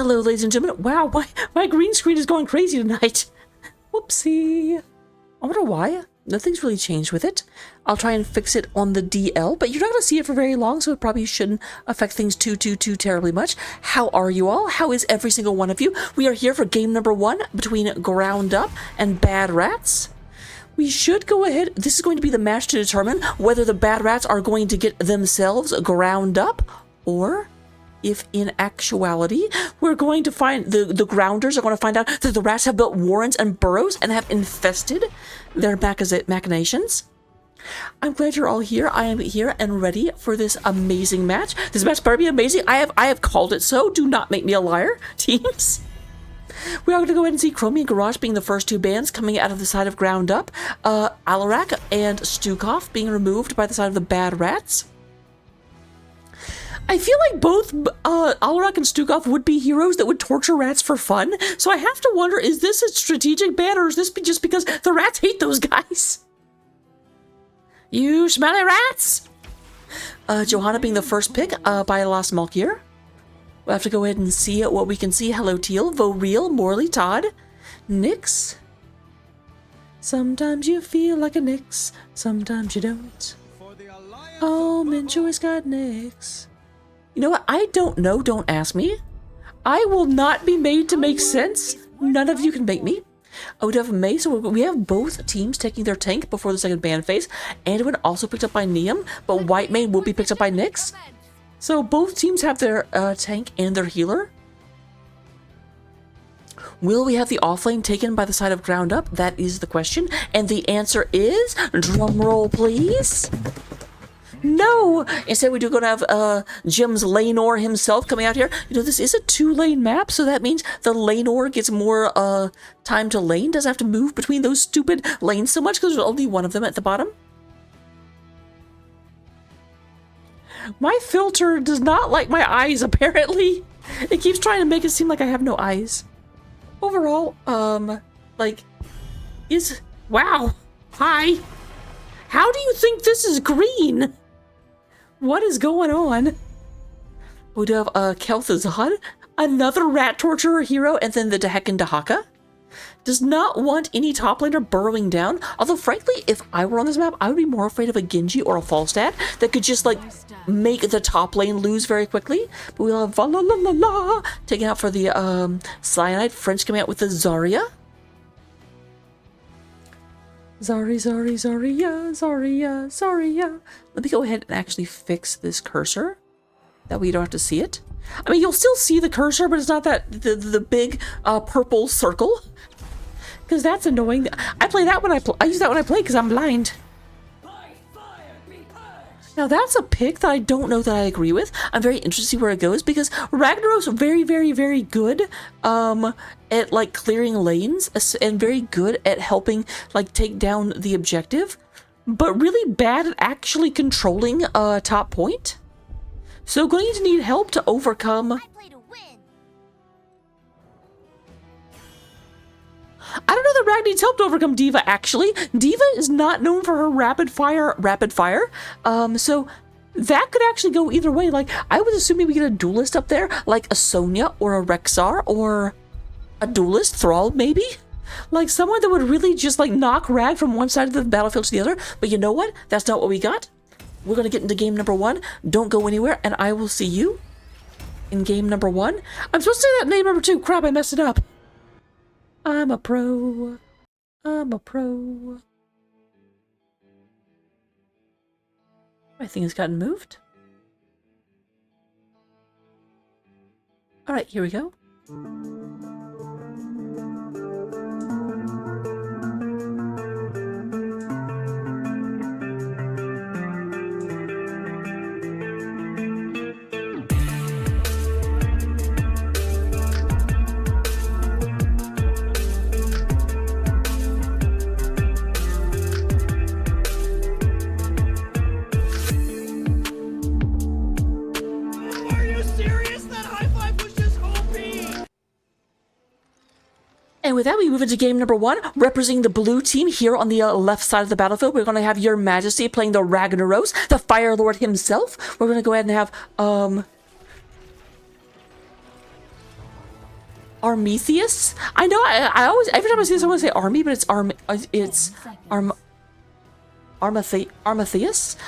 Hello, ladies and gentlemen. Wow, my green screen is going crazy tonight. Whoopsie. I wonder why. Nothing's really changed with it. I'll try and fix it on the DL, but you're not going to see it for very long, so it probably shouldn't affect things too terribly much. How are you all? How is every single one of you? We are here for game number 1 between Ground Up and Bad Rats. We should go ahead. This is going to be the match to determine whether the Bad Rats are going to get themselves ground up, or if in actuality we're going to find the grounders are going to find out that the rats have built warrens and burrows and have infested their machinations. I'm glad you're all here. I am here and ready for this amazing match. This match better be amazing. I have called it so. Do not make me a liar, teams. We are going to go ahead and see Chromie and Garage being the first 2 bands coming out of the side of Ground Up. Alarak and Stukov being removed by the side of the Bad Rats. I feel like both Alarak and Stukov would be heroes that would torture rats for fun. So I have to wonder, is this a strategic ban, or is this just because the rats hate those guys? You smelly rats! Johanna being the first pick by Las Malkier. We'll have to go ahead and see what we can see. Hello, Teal, Voreel, Morley, Todd, Nyx. Sometimes you feel like a Nyx, sometimes you don't. Oh, Mincho's got Nyx. You know what? I don't know. Don't ask me. I will not be made to make sense. None of you can make me. Odev and May. So we have both teams taking their tank before the second ban phase. Anduin also picked up by Neum, but White Mane will be picked up by Nyx. So both teams have their tank and their healer. Will we have the offlane taken by the side of Ground Up? That is the question. And the answer is, drumroll please. No! Instead, we do going to have Jim's Lanor himself coming out here. You know, this is a 2-lane map, so that means the Lanor gets more time to lane. Doesn't have to move between those stupid lanes so much because there's only one of them at the bottom. My filter does not like my eyes, apparently. It keeps trying to make it seem like I have no eyes. Overall, wow. Hi. How do you think this is green? What is going on? We do have Kel'Thuzad, another rat torturer hero, and then the Dehekin Dahaka. Does not want any top laner burrowing down. Although, frankly, if I were on this map, I would be more afraid of a Genji or a Falstad that could just, make the top lane lose very quickly. But we'll have Valalala taken out for the Cyanide. French coming out with the Zarya. Zarya. Let me go ahead and actually fix this cursor. That way you don't have to see it. I mean, you'll still see the cursor, but it's not that the big purple circle. Because that's annoying. I play that when I use that when I play because I'm blind. Now that's a pick that I don't know that I agree with. I'm very interested to see where it goes because Ragnarok's very, very, very good at clearing lanes and very good at helping take down the objective, but really bad at actually controlling top point. So going to need help to overcome. I don't know that Rag needs help to overcome Diva, actually. Diva is not known for her rapid fire. So that could actually go either way. I was assuming we get a duelist up there, like a Sonya or a Rexar or a duelist, Thrall, maybe? Someone that would really just, knock Rag from one side of the battlefield to the other. But you know what? That's not what we got. We're going to get into game number 1. Don't go anywhere, and I will see you in game number 1. I'm supposed to say that name number 2. Crap, I messed it up. I'm a pro. My thing has gotten moved. All right, here we go. And with that, we move into game number 1, representing the blue team here on the left side of the battlefield. We're going to have Your Majesty playing the Ragnaros, the Fire Lord himself. We're going to go ahead and have Armetheus? I know, I always, every time I see this I want to say army, but it's Armetheus?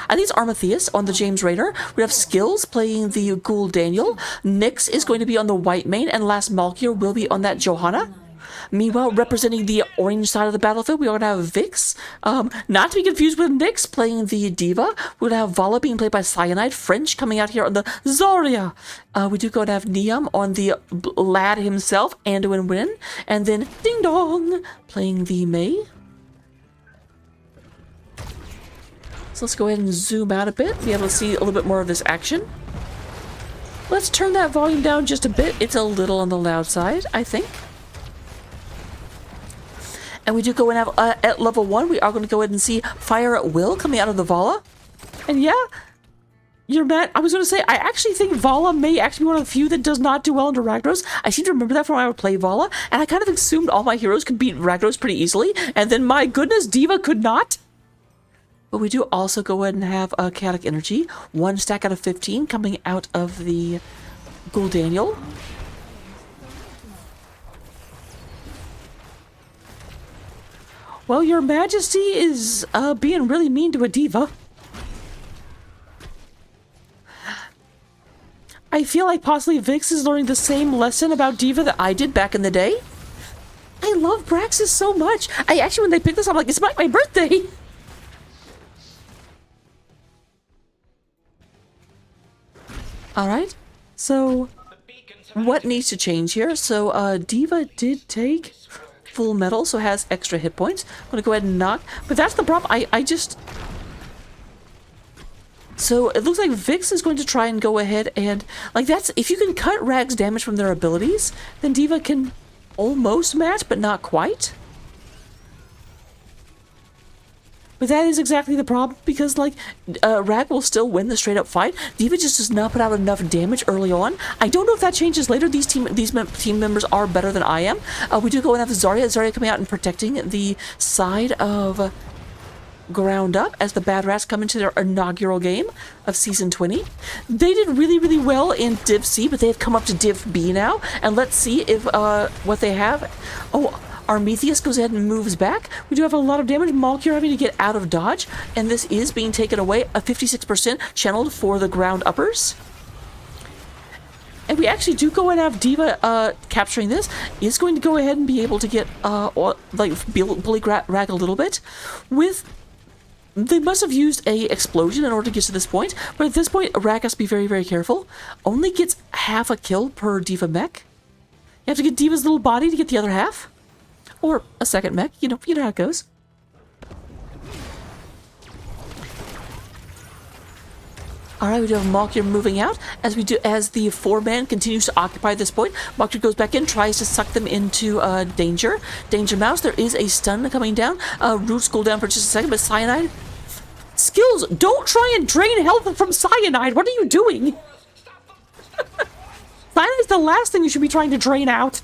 I think it's Armetheus on the James Raider. We have Skills playing the Ghoul Daniel. Nyx is going to be on the white main, and Last Malkier will be on that Johanna. Meanwhile, representing the orange side of the battlefield, we're going to have Vix. Not to be confused with Nyx playing the Diva. We're going to have Vala being played by Cyanide. French coming out here on the Zarya. We do go to have Niam on the lad himself, Anduin Win. And then Ding Dong playing the Mei. So let's go ahead and zoom out a bit, be able to see a little bit more of this action. Let's turn that volume down just a bit. It's a little on the loud side, I think. And we do go and have, at level 1, we are going to go ahead and see Fire at Will coming out of the Vala. And yeah, you're mad. I was going to say, I actually think Vala may actually be one of the few that does not do well under Ragnaros. I seem to remember that from when I would play Vala, and I kind of assumed all my heroes could beat Ragnaros pretty easily, and then my goodness, Diva could not. But we do also go ahead and have a Chaotic Energy, 1 stack out of 15 coming out of the Ghoul Daniel. Well, your majesty is being really mean to a diva. I feel like possibly Vix is learning the same lesson about diva that I did back in the day. I love Braxis so much. I actually, when they picked this, I'm like, it's my birthday. Alright, so what needs to change here? So Diva did take full metal, so has extra hit points. I'm gonna go ahead and knock, but that's the problem. I just... So it looks like Vix is going to try and go ahead and... Like that's... If you can cut Rag's damage from their abilities, then Diva can almost match, but not quite. But that is exactly the problem, because, like, Rag will still win the straight-up fight. Diva just does not put out enough damage early on. I don't know if that changes later. These team members are better than I am. We do go and have Zarya. Zarya coming out and protecting the side of Ground Up as the Bad Rats come into their inaugural game of Season 20. They did really, really well in Div C, but they have come up to Div B now. And let's see if what they have... Oh... Armetheus goes ahead and moves back. We do have a lot of damage. Malkier having to get out of dodge, and this is being taken away. A 56% channeled for the ground uppers. And we actually do go and have Diva capturing this. Is going to go ahead and be able to get, bully Rag a little bit. They must have used a explosion in order to get to this point, but at this point, Rag has to be very, very careful. Only gets half a kill per Diva mech. You have to get Diva's little body to get the other half. Or a second mech, you know how it goes. Alright, we do have Malkier moving out as the 4-man continues to occupy this point. Malkier goes back in, tries to suck them into danger. Danger Mouse, there is a stun coming down. Roots cool down for just a second, but Cyanide. Skills, don't try and drain health from Cyanide. What are you doing? Cyanide is the last thing you should be trying to drain out.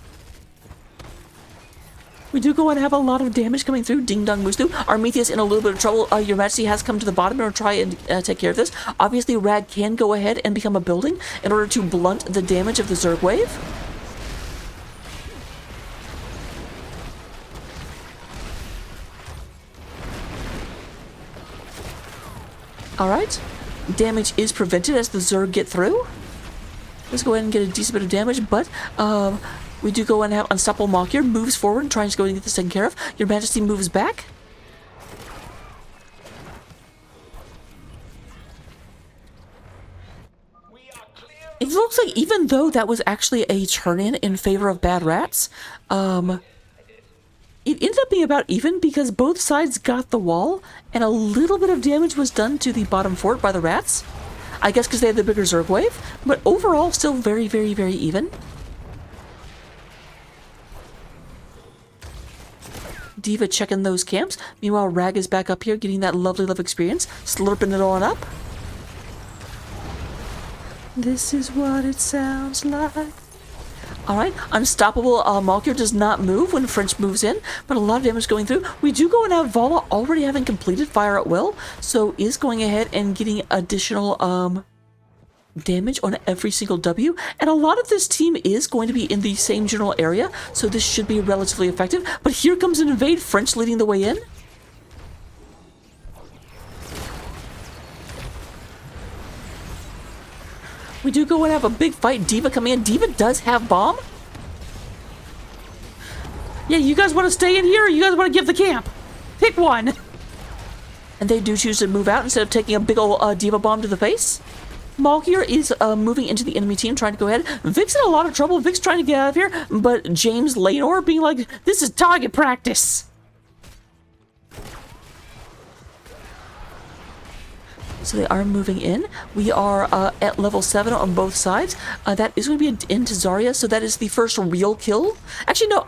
We do go and have a lot of damage coming through. Ding Dong Mustu. Armetheus in a little bit of trouble. Your Majesty has come to the bottom and try and take care of this. Obviously, Rag can go ahead and become a building in order to blunt the damage of the Zerg wave. Alright. Damage is prevented as the Zerg get through. Let's go ahead and get a decent bit of damage, but... we do go and have Unstoppable Malkier, moves forward and tries to go and get this taken care of. Your Majesty moves back. It looks like even though that was actually a turn-in in favor of Bad Rats, it ended up being about even because both sides got the wall and a little bit of damage was done to the bottom fort by the Rats. I guess because they had the bigger Zerg wave, but overall still very, very, very even. Diva checking those camps. Meanwhile, Rag is back up here getting that lovely love experience, slurping it on up. This is what it sounds like. Alright, Unstoppable Malkier does not move when French moves in, but a lot of damage going through. We do go and have Vala already having completed Fire at Will, so is going ahead and getting additional damage on every single W, and a lot of this team is going to be in the same general area, so this should be relatively effective. But here comes an invade, French leading the way in. We do go and have a big fight. D.Va coming in. D.Va does have bomb. Yeah, you guys want to stay in here, or you guys want to give the camp? Pick one. And they do choose to move out instead of taking a big old D.Va bomb to the face. Malkier is moving into the enemy team, trying to go ahead. Vic's in a lot of trouble. Vic's trying to get out of here, but James Lanor being like, this is target practice. So they are moving in. We are at level 7 on both sides. That is going to be into Zarya, so that is the first real kill. Actually, no,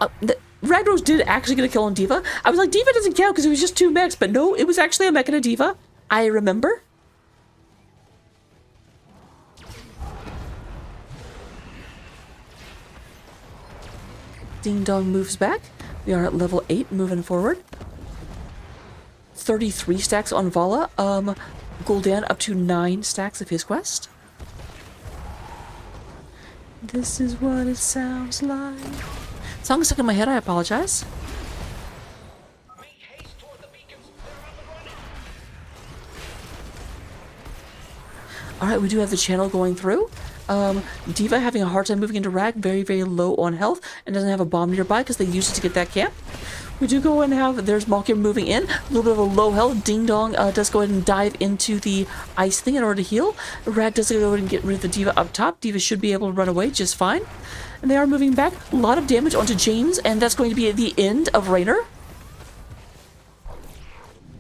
Ragnos did actually get a kill on D.Va. I was like, D.Va doesn't count because it was just 2 mechs, but no, it was actually a mech and a D.Va. I remember. Ding Dong moves back. We are at level 8, moving forward. 33 stacks on Vala. Gul'dan up to 9 stacks of his quest. This is what it sounds like. Song stuck in my head, I apologize. Alright, we do have the channel going through. D.Va having a hard time moving into Rag, very, very low on health, and doesn't have a bomb nearby because they used it to get that camp. We do go and have, there's Malkier moving in, a little bit of a low health. Ding Dong does go ahead and dive into the ice thing in order to heal. Rag does go ahead and get rid of the D.Va up top. D.Va should be able to run away just fine. And they are moving back, a lot of damage onto James, and that's going to be at the end of Raynor.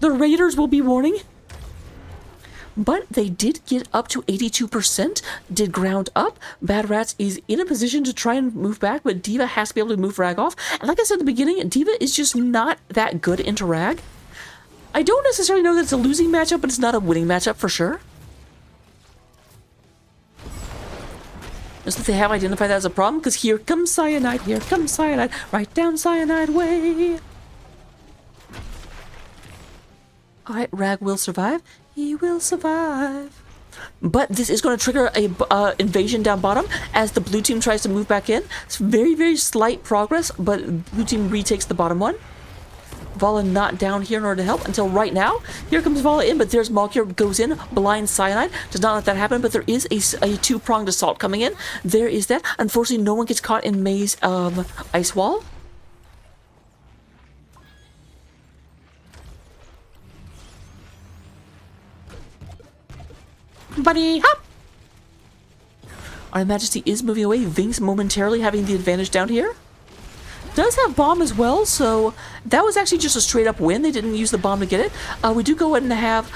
The Raiders will be warning. But they did get up to 82%, did ground up. Bad Rats is in a position to try and move back, but D.Va has to be able to move Rag off. And like I said at the beginning, D.Va is just not that good into Rag. I don't necessarily know that it's a losing matchup, but it's not a winning matchup for sure. Just that they have identified that as a problem, because here comes Cyanide, right down Cyanide way. Alright, Rag will survive. He will survive. But this is going to trigger a invasion down bottom as the blue team tries to move back in. It's very, very slight progress, but blue team retakes the bottom one. Vala not down here in order to help until right now. Here comes Vala in, but there's Malkier, goes in, blind Cyanide. Does not let that happen, but there is a two-pronged assault coming in. There is that. Unfortunately, no one gets caught in May's ice wall. Buddy, hop! Our Majesty is moving away. Vinx momentarily having the advantage down here. Does have bomb as well, so that was actually just a straight up win. They didn't use the bomb to get it. We do go ahead and have,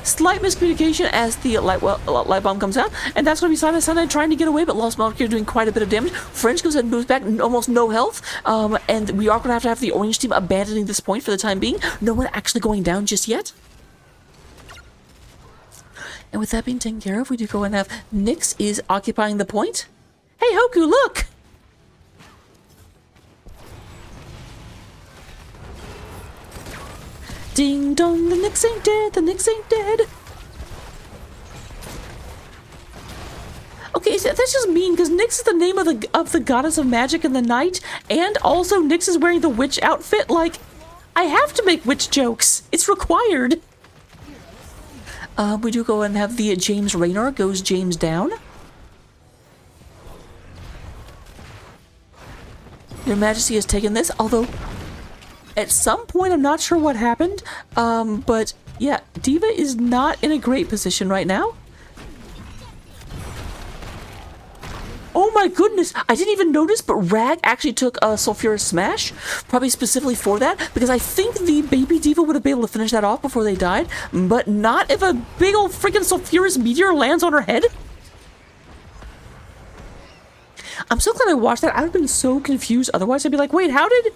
slight miscommunication as the light bomb comes out, and that's going to be Cyanide trying to get away, but Lost Malkier doing quite a bit of damage. French goes ahead and moves back, almost no health, and we are going to have the orange team abandoning this point for the time being. No one actually going down just yet. And with that being taken care of, we do go and have Nyx is occupying the point. Hey, Hoku, look! Ding dong, the Nyx ain't dead, the Nyx ain't dead. Okay, so that's just mean, because Nyx is the name of the goddess of magic and the night, and also Nyx is wearing the witch outfit. Like, I have to make witch jokes. It's required. We do go and have the James Raynor, goes James down. Your Majesty has taken this, although at some point I'm not sure what happened, but yeah, D.Va is not in a great position right now. Oh my goodness, I didn't even notice, but Rag actually took a Sulfurous Smash, probably specifically for that, because I think the baby D.Va would have been able to finish that off before they died, but not if a big old freaking Sulfurous Meteor lands on her head. I'm so glad I watched that. I would have been so confused otherwise. I'd be like, wait, how did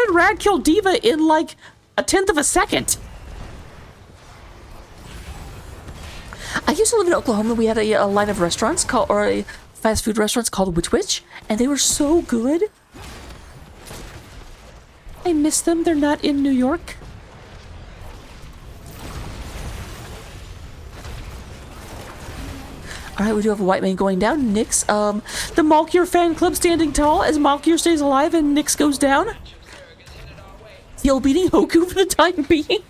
Rag kill D.Va in like a 1/10 of a second? I used to live in Oklahoma. We had a line of restaurants called, or a fast food restaurants called Witch Witch, and they were so good. I miss them. They're not in New York. Alright, we do have a white man going down. Nyx, the Malkier fan club standing tall as Malkier stays alive and Nyx goes down. He'll beating Hoku for the time being.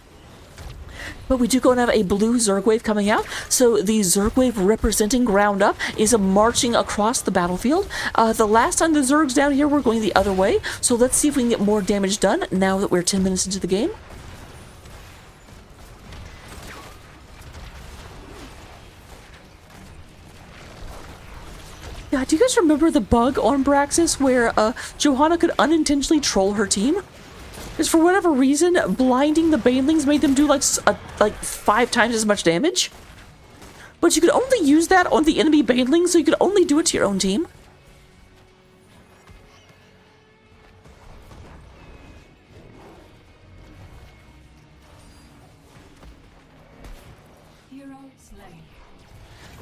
But we do go and have a blue Zerg wave coming out. So the Zerg wave representing ground up is marching across the battlefield. The last time the Zergs down here were going the other way. So let's see if we can get more damage done now that we're 10 minutes into the game. Yeah, do you guys remember the bug on Braxis where Johanna could unintentionally troll her team? Because for whatever reason, blinding the banelings made them do like 5 times as much damage. But you could only use that on the enemy banelings, so you could only do it to your own team.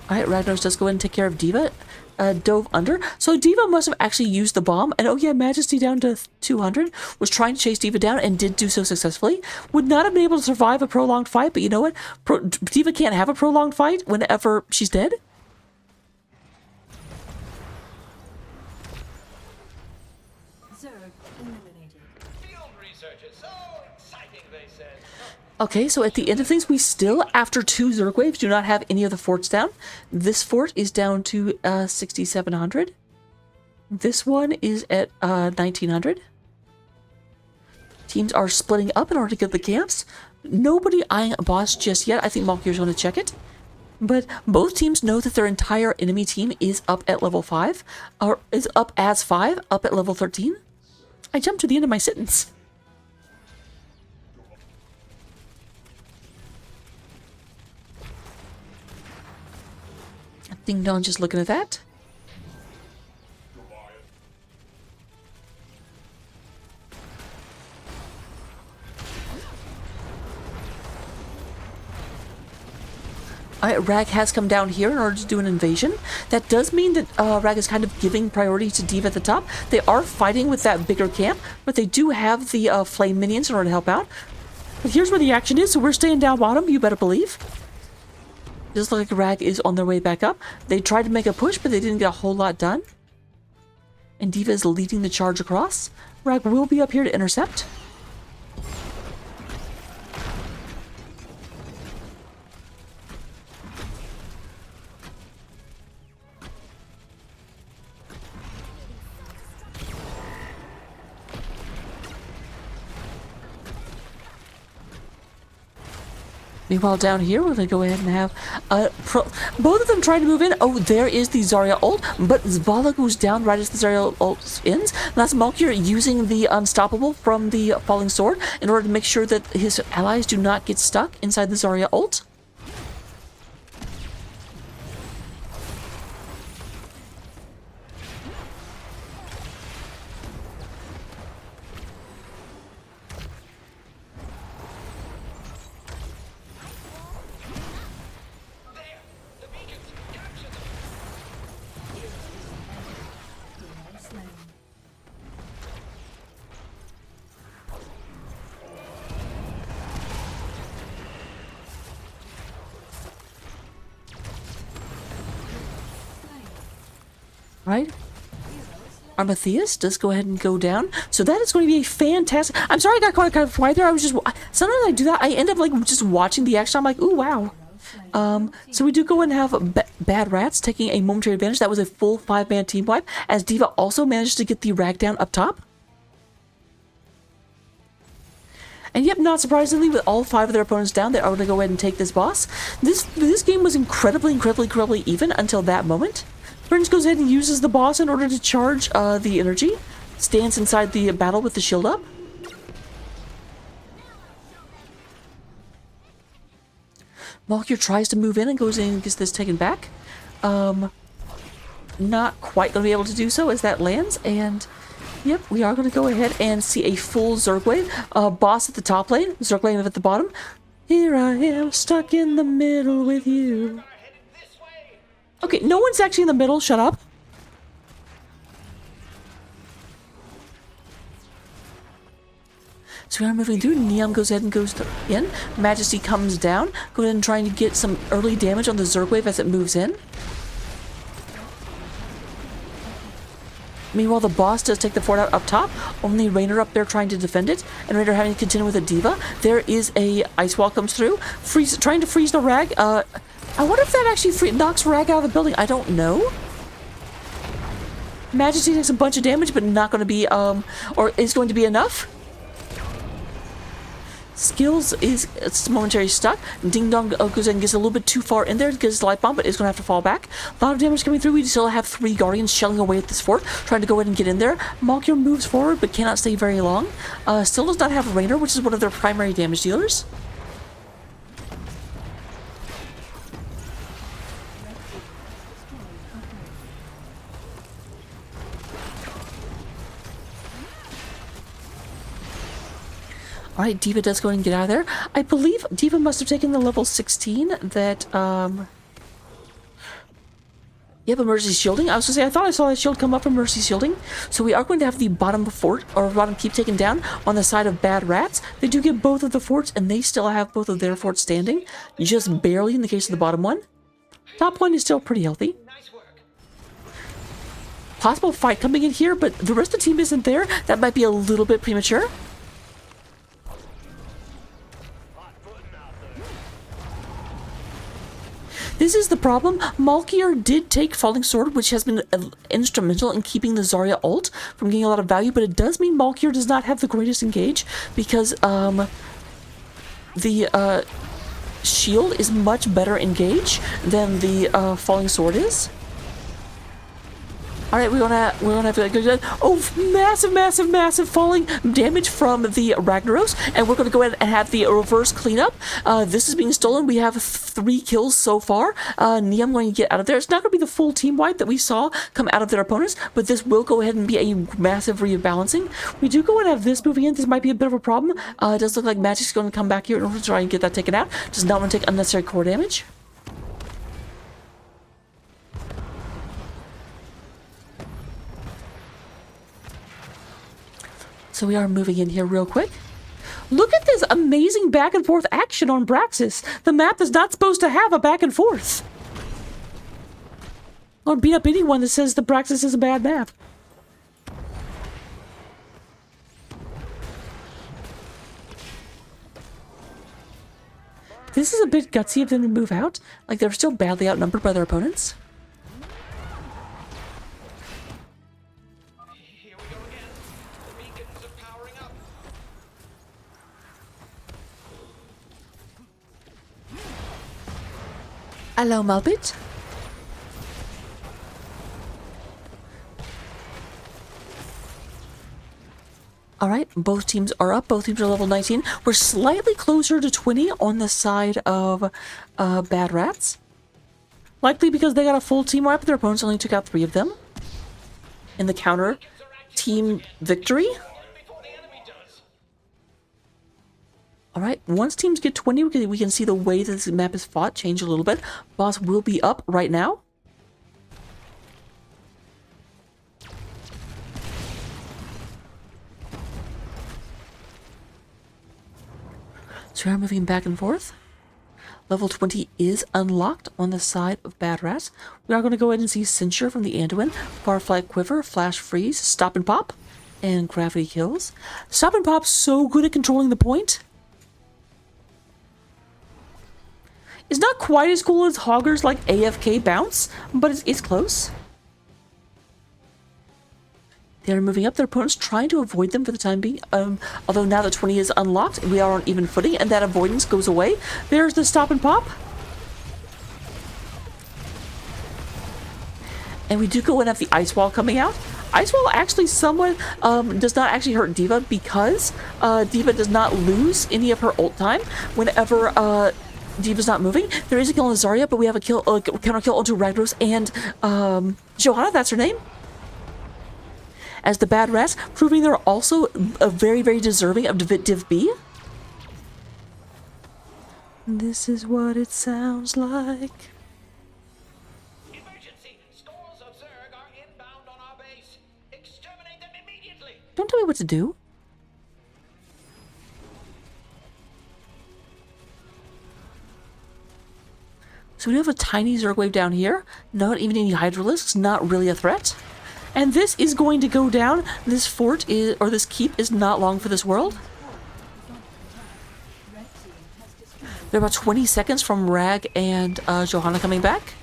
Alright, Ragnaros does go in and take care of D.Va. Dove under. So D.Va must have actually used the bomb. And oh yeah, Majesty down to 200 was trying to chase D.Va down and did do so successfully. Would not have been able to survive a prolonged fight, but you know what? D.Va can't have a prolonged fight whenever she's dead. Okay, so at the end of things, we still, after 2 Zerg waves, do not have any of the forts down. This fort is down to 6,700. This one is at 1,900. Teams are splitting up in order to get the camps. Nobody eyeing a boss just yet. I think Malkir's going to check it. But both teams know that their entire enemy team is up at level 5, or is up as 5, up at level 13. I jumped to the end of my sentence. Ding Dong just looking at that. Alright, Rag has come down here in order to do an invasion. That does mean that Rag is kind of giving priority to D.Va at the top. They are fighting with that bigger camp, but they do have the flame minions in order to help out. But here's where the action is, so we're staying down bottom, you better believe. Just like Rag is on their way back up. They tried to make a push, but they didn't get a whole lot done. And D.Va is leading the charge across. Rag will be up here to intercept. Meanwhile, down here, we're going to go ahead and have both of them trying to move in. Oh, there is the Zarya ult, but Zvala goes down right as the Zarya ult ends. And that's Malkier using the Unstoppable from the Falling Sword in order to make sure that his allies do not get stuck inside the Zarya ult. Right? Armatheus does go ahead and go down. So that is going to be a fantastic... I'm sorry I got caught kind of quiet there. I was just... Sometimes I do that. I end up like just watching the action. I'm like, ooh, wow. So we do go and have Bad Rats taking a momentary advantage. That was a full 5-man team wipe, as D.Va also managed to get the Rag down up top. And yep, not surprisingly, with all 5 of their opponents down, they are going to go ahead and take this boss. This game was incredibly even until that moment. Prince goes ahead and uses the boss in order to charge the energy. Stands inside the battle with the shield up. Malkier tries to move in and goes in and gets this taken back. Not quite going to be able to do so as that lands. And yep, we are going to go ahead and see a full Zerg wave. Boss at the top lane, Zerg lane at the bottom. Here I am, stuck in the middle with you. Okay, no one's actually in the middle. Shut up. So we are moving through. Neom goes ahead and goes in. Majesty comes down. Go ahead and trying to get some early damage on the Zerg wave as it moves in. Meanwhile, the boss does take the fort out up top. Only Raynor up there trying to defend it, and Raynor having to contend with a diva. There is a ice wall comes through, trying to freeze the Rag. I wonder if that actually knocks Rag out of the building. I don't know. Majesty takes a bunch of damage, but not going to be, or is going to be enough. Skills is it's momentarily stuck. Ding Dong goes and gets a little bit too far in there to get his light bomb, but is going to have to fall back. A lot of damage coming through. We still have 3 Guardians shelling away at this fort, trying to go ahead and get in there. Malkier moves forward, but cannot stay very long. Still does not have Raynor, which is one of their primary damage dealers. Alright, Diva does go ahead and get out of there. I believe Diva must have taken the level 16 that, yeah, but Mercy's shielding. I was gonna say, I thought I saw that shield come up from Mercy's shielding. So we are going to have the bottom fort, or bottom keep taken down on the side of Bad Rats. They do get both of the forts, and they still have both of their forts standing. Just barely in the case of the bottom one. Top one is still pretty healthy. Possible fight coming in here, but the rest of the team isn't there. That might be a little bit premature. This is the problem. Malkier did take Falling Sword, which has been instrumental in keeping the Zarya ult from getting a lot of value, but it does mean Malkier does not have the greatest engage because the shield is much better engage than the Falling Sword is. Alright, we're gonna have to go. Oh, massive falling damage from the Ragnaros, and we're gonna go ahead and have the reverse cleanup. This is being stolen. We have 3 kills so far. Niam going to get out of there. It's not gonna be the full team wipe that we saw come out of their opponents, but this will go ahead and be a massive rebalancing. We do go and have this moving in. This might be a bit of a problem. It does look like Magic's going to come back here in order to try and get that taken out. Does not want to take unnecessary core damage. So we are moving in here real quick. Look at this amazing back and forth action on Braxis. The map is not supposed to have a back and forth. Or beat up anyone that says the Braxis is a bad map. This is a bit gutsy of them to move out. Like they're still badly outnumbered by their opponents. Hello, Malbit. Alright, both teams are up. Both teams are level 19. We're slightly closer to 20 on the side of Bad Rats. Likely because they got a full team wipe. Their opponents only took out 3 of them. In the counter team victory. Alright, once teams get 20, we can see the way that this map is fought change a little bit. Boss will be up right now. So we are moving back and forth. Level 20 is unlocked on the side of Bad Rats. We are going to go ahead and see Censure from the Anduin, Farflight Quiver, Flash Freeze, Stop and Pop, and Gravity Kills. Stop and Pop's so good at controlling the point. It's not quite as cool as Hogger's like AFK bounce, but it's close. They're moving up. Their opponents trying to avoid them for the time being. Although now that 20 is unlocked, we are on even footing, and that avoidance goes away. There's the Stop and Pop. And we do go and have the Ice Wall coming out. Ice Wall actually somewhat does not actually hurt Diva because Diva does not lose any of her ult time whenever Diva's not moving. There is a kill on Zarya, but we have a kill, counter kill onto Ragnaros and Johanna, that's her name. As the Bad Rats, proving they're also very, very deserving of Div B. This is what it sounds like. Emergency! Scores of Zerg are inbound on our base. Exterminate them immediately! Don't tell me what to do. So we do have a tiny Zerg wave down here. Not even any Hydralisks, not really a threat. And this is going to go down. This fort is, or this keep is not long for this world. They're about 20 seconds from Rag and Johanna coming back.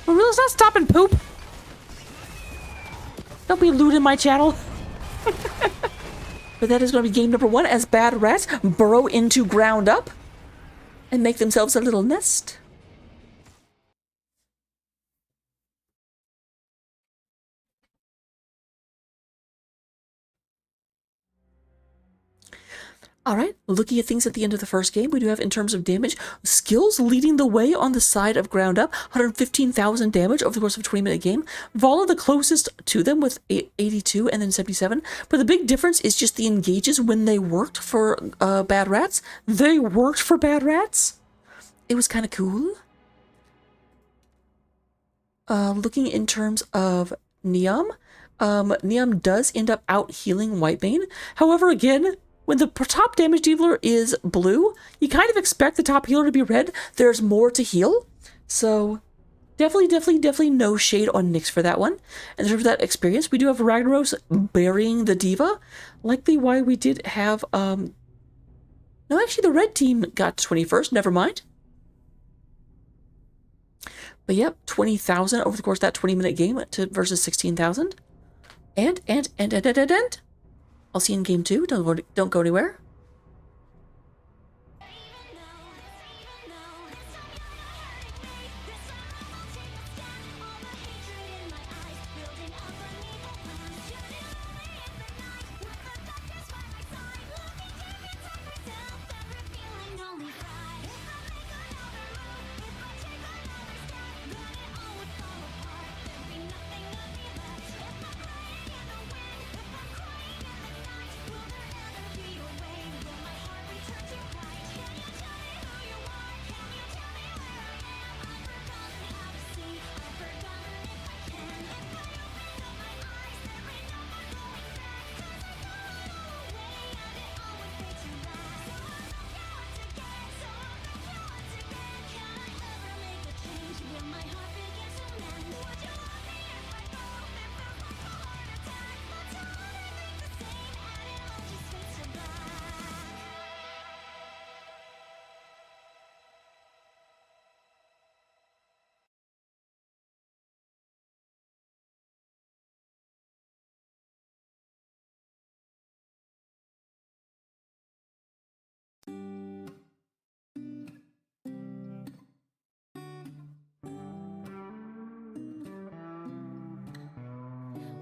Marilla's not stopping poop. Don't be looting my channel. But that is going to be game number 1 as bad rats burrow into ground up and make themselves a little nest. All right, looking at things at the end of the first game, we do have, in terms of damage, skills leading the way on the side of ground up, 115,000 damage over the course of a 20-minute game. Vala the closest to them with 82 and then 77. But the big difference is just the engages when they worked for bad rats. They worked for bad rats. It was kind of cool. Looking in terms of Neom, Neom does end up out healing Whitebane. However, again, when the top damage dealer is blue, you kind of expect the top healer to be red. There's more to heal. So definitely no shade on Nyx for that one. And in terms of that experience, we do have Ragnaros burying the diva. Likely why we did have, no, actually the red team got 21st, never mind. But yep, 20,000 over the course of that 20-minute game versus 16,000. And I'll see you in game 2. Don't go anywhere.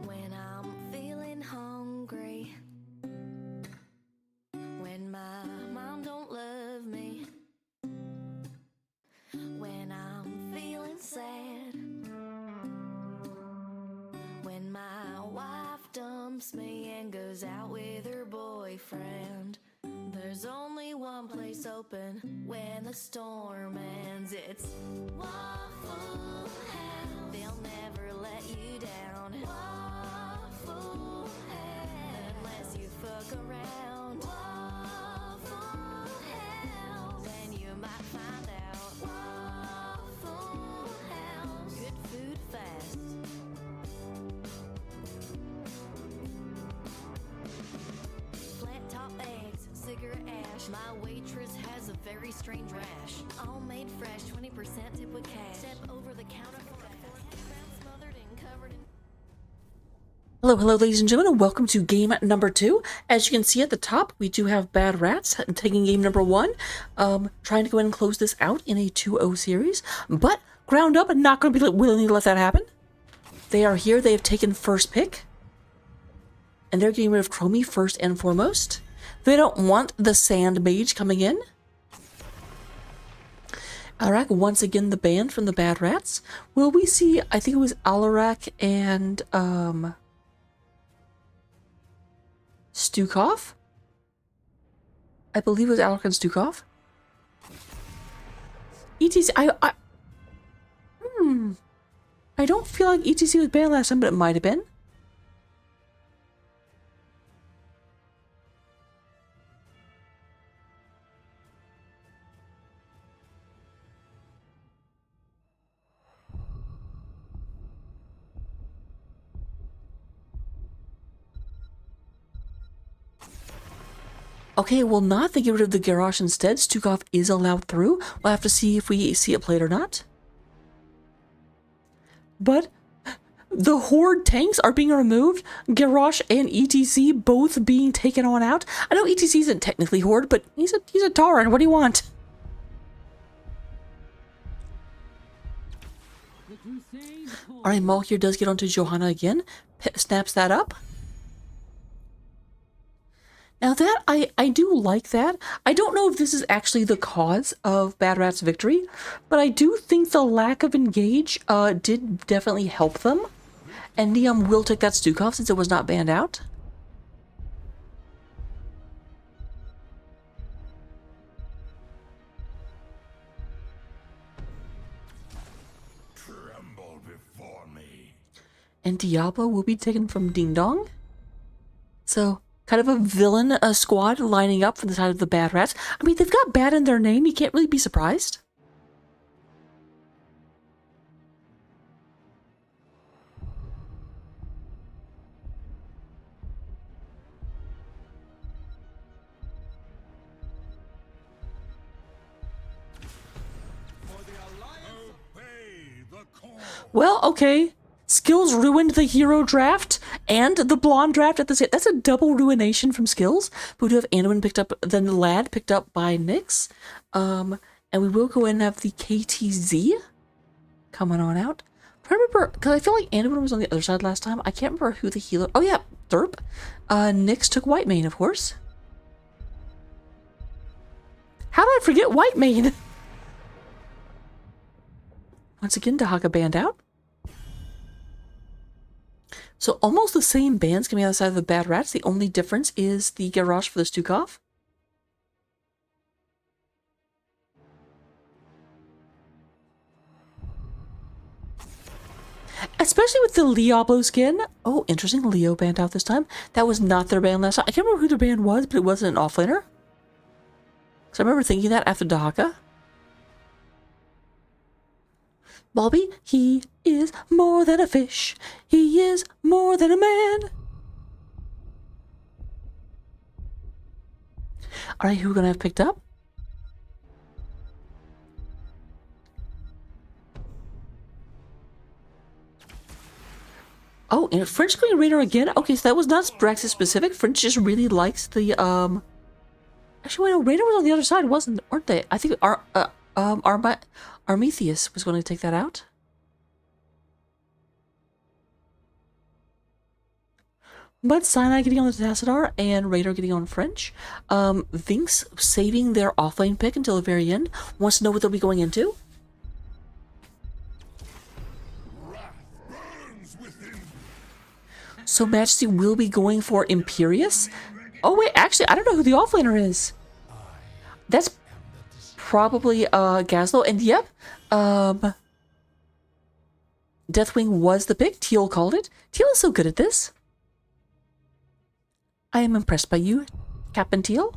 When I'm feeling hungry, when my mom don't love me, when I'm feeling sad, when my wife dumps me and goes out with her boyfriend. There's only one place open when the storm ends. It's Waffle House. They'll never let you down. Waffle House. Unless you fuck around. Waffle House. Then you might find out. Waffle House. Good food fast. Flat top eggs, cigarette ash. My waitress has a very strange rash. All made fresh, 20% tip with cash. Step over the counter for fast. Smothered and covered in. Hello, ladies and gentlemen, and welcome to game number 2. As you can see at the top, we do have Bad Rats taking game number 1. Trying to go ahead and close this out in a 2-0 series, but ground up and not going to be willing to let that happen. They are here. They have taken first pick, and they're getting rid of Chromie first and foremost. They don't want the Sand Mage coming in. Alarak, once again, the band from the Bad Rats. Will we see, I think it was Alarak and, Stukov? I believe it was Alarak and Stukov. ETC, I don't feel like ETC was banned last time, but it might have been. Okay, well, not they get rid of the garage instead. Stukov is allowed through. We'll have to see if we see it played or not. But the Horde tanks are being removed. Garrosh and ETC both being taken on out. I know ETC isn't technically Horde, but he's a Tauren. What do you want? Alright, Maul here does get onto Johanna again. Snaps that up. Now that, I do like that. I don't know if this is actually the cause of Bad Rat's victory, but I do think the lack of engage did definitely help them. And Neom will take that Stukov since it was not banned out. Tremble before me. And Diablo will be taken from Ding Dong. So, kind of a villain squad lining up from the side of the Bad Rats. I mean, they've got bad in their name. You can't really be surprised. Obey the call. Well, okay. Skills ruined the hero draft and the blonde draft at the same. That's a double ruination from Skills. But we do have Anduin picked up, then Lad picked up by Nyx. And we will go in and have the KTZ coming on out. I remember, because I feel like Anduin was on the other side last time. I can't remember who the healer. Oh yeah, Thurp. Nyx took Whitemane, of course. How did I forget Whitemane? Once again, Dahaka banned out. So almost the same bands coming out of the side of the Bad Rats. The only difference is the Garrosh for the Stukov. Especially with the Diablo skin. Oh, interesting. Leo banned out this time. That was not their band last time. I can't remember who their band was, but it wasn't an offlaner. So I remember thinking that after Dahaka. Bobby, he is more than a fish. He is more than a man. Alright, who are we going to have picked up? Oh, and French Queen Raider again? Okay, so that was not Braxis specific. French just really likes the, Actually, wait, no, Raider was on the other side, weren't they? I think Armethius was going to take that out. But Sinai getting on the Tassadar and Raider getting on French. Vinx saving their offlane pick until the very end. Wants to know what they'll be going into. So Majesty will be going for Imperius. Oh wait, actually, I don't know who the offlaner is. That's probably Gazlo, and yep, Deathwing was the pick. Teal called it. Teal is so good at this. I am impressed by you, Captain Teal.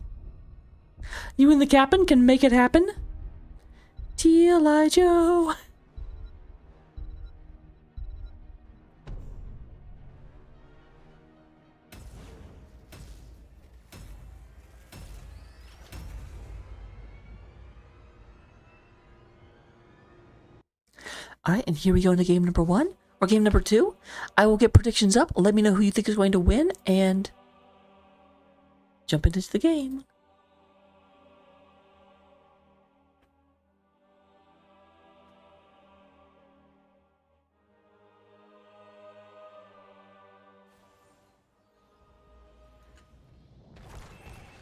You and the Captain can make it happen. Teal-I Joe. Alright, and here we go into game number 1, or game number 2. I will get predictions up. Let me know who you think is going to win, and jump into the game.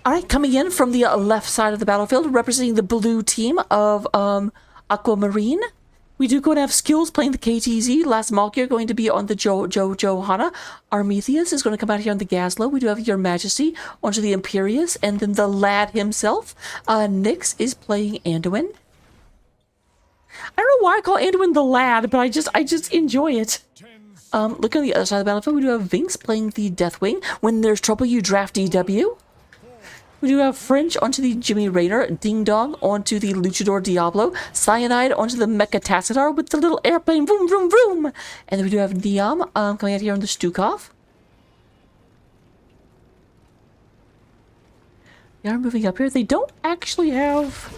Alright, coming in from the left side of the battlefield, representing the blue team of Aquamarine. We do go and have Skills playing the KTZ. Last Malkia going to be on the Johanna. Armethius is going to come out here on the Gazlo. We do have Your Majesty onto the Imperius. And then the lad himself, Nyx, is playing Anduin. I don't know why I call Anduin the lad, but I just enjoy it. Looking on the other side of the battlefield, we do have Vinx playing the Deathwing. When there's trouble, you draft DW. We do have French onto the Jimmy Raider, Ding Dong onto the Luchador Diablo, Cyanide onto the Mecha Tassadar with the little airplane, vroom, vroom, vroom. And then we do have Neom coming out here on the Stukov. They are moving up here. They don't actually have,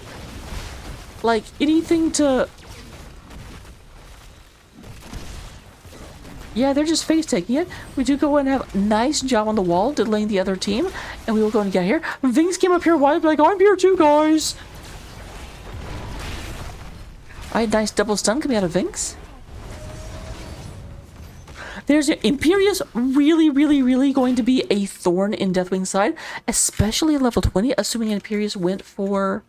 like, anything to... Yeah, they're just face taking it. We do go and have a nice job on the wall, delaying the other team. And we will go and get here. Vince came up here wide, like, I'm here too, guys. Alright, nice double stun coming out of Vinx. There's Imperious, really going to be a thorn in Deathwing's side, especially at level 20, assuming Imperious went for,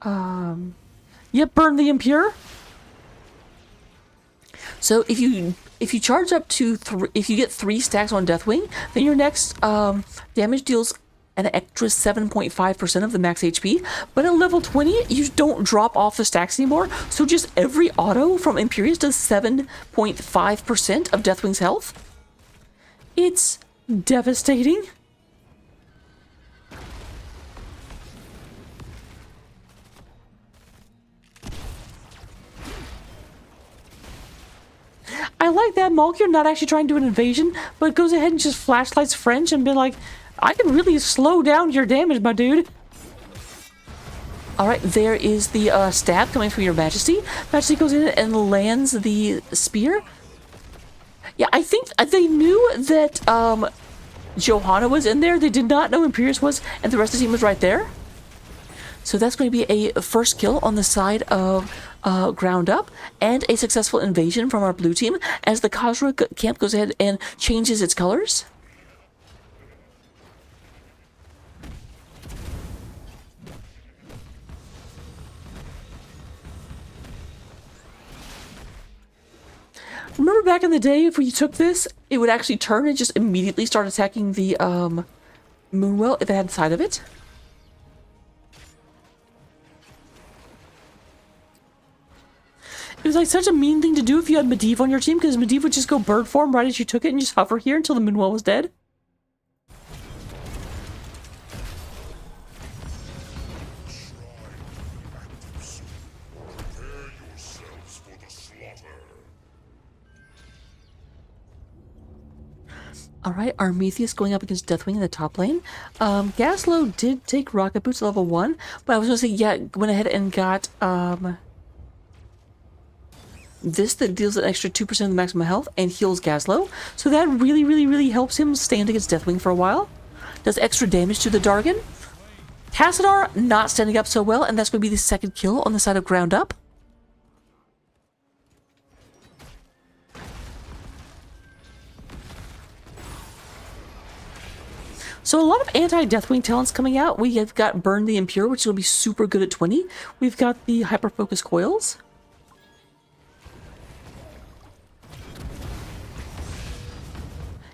yep, burn the Impure. So if you charge up to if you get 3 stacks on Deathwing, then your next damage deals an extra 7.5% of the max HP. But at level 20, you don't drop off the stacks anymore. So just every auto from Imperious does 7.5% of Deathwing's health. It's devastating. I like that Malkier not actually trying to do an invasion, but goes ahead and just flashlights French and be like, I can really slow down your damage, my dude. Alright, there is the stab coming from your Majesty. Majesty goes in and lands the spear. Yeah, I think they knew that Johanna was in there. They did not know Imperious was, and the rest of the team was right there. So that's going to be a first kill on the side of Ground Up, and a successful invasion from our blue team as the Khazra camp goes ahead and changes its colors. Remember back in the day, if we took this, it would actually turn and just immediately start attacking the Moonwell if it had sight of it. It was like such a mean thing to do if you had Medivh on your team, because Medivh would just go bird form right as you took it and just hover here until the Moonwell was dead. Alright, Armethius going up against Deathwing in the top lane. Gaslow did take Rocket Boots level 1, but I was going to say, yeah, went ahead and got this that deals an extra 2% of the maximum health and heals Gaslow. So that really helps him stand against Deathwing for a while. Does extra damage to the Dargon. Tassadar not standing up so well, and that's going to be the second kill on the side of Ground Up. So a lot of anti-Deathwing talents coming out. We have got Burn the Impure, which will be super good at 20. We've got the Hyper-Focus Coils.